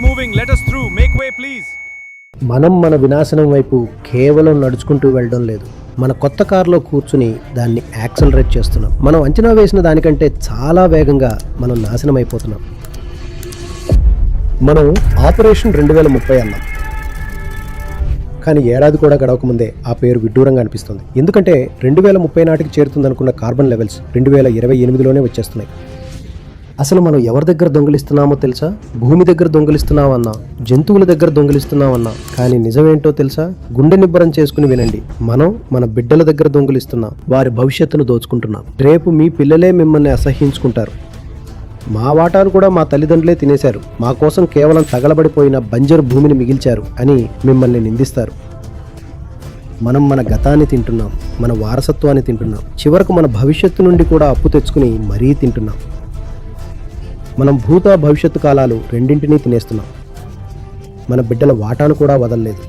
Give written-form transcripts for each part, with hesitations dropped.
moving. Let us through. Make way, please. మనం మన వినాశనం వైపు కేవలం నడుచుకుంటూ వెళ్ళడం లేదు, మన కొత్త కారులో కూర్చుని దాన్ని యాక్సలరేట్ చేస్తున్నాం. మనం అంచనా వేసిన దానికంటే చాలా వేగంగా మనం నాశనం అయిపోతున్నాం. మనం ఆపరేషన్ 2030 అన్నాం, కానీ ఏడాది కూడా గడవకముందే ఆ పేరు విడ్డూరంగా అనిపిస్తుంది. ఎందుకంటే 2030 నాటికి చేరుతుందనుకున్న కార్బన్ లెవెల్స్ 2028లోనే వచ్చేస్తున్నాయి. అసలు మనం ఎవరి దగ్గర దొంగిలిస్తున్నామో తెలుసా? భూమి దగ్గర దొంగిలిస్తున్నామన్నా, జంతువుల దగ్గర దొంగిలిస్తున్నామన్నా, కానీ నిజమేంటో తెలుసా? గుండె నిబ్బరం చేసుకుని వినండి. మనం మన బిడ్డల దగ్గర దొంగిలిస్తున్నాం, వారి భవిష్యత్తును దోచుకుంటున్నాం. రేపు మీ పిల్లలే మిమ్మల్ని అసహ్యించుకుంటారు. మా వాటాను కూడా మా తల్లిదండ్రులే తినేశారు, మా కోసం కేవలం తగలబడిపోయిన బంజరు భూమిని మిగిల్చారు అని మిమ్మల్ని నిందిస్తారు. మనం మన గతాన్ని తింటున్నాం, మన వారసత్వాన్ని తింటున్నాం, చివరకు మన భవిష్యత్తు నుండి కూడా అప్పు తెచ్చుకుని మరీ తింటున్నాం. మనం భూత భవిష్యత్తు కాలాలు రెండింటినీ తినేస్తున్నాం. మన బిడ్డల వాటాను కూడా వదలలేదు.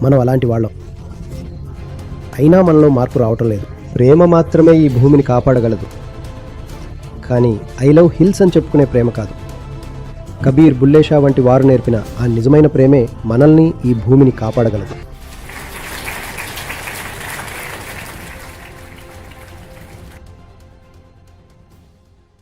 మనం అలాంటి వాళ్ళం. అయినా మనలో మార్పు రావటం లేదు. ప్రేమ మాత్రమే ఈ భూమిని కాపాడగలదు, కానీ ఐ లవ్ హిల్స్ అని చెప్పుకునే ప్రేమ కాదు. కబీర్, బుల్లే షా వంటి వారు నేర్పిన ఆ నిజమైన ప్రేమే మనల్ని, ఈ భూమిని కాపాడగలదు.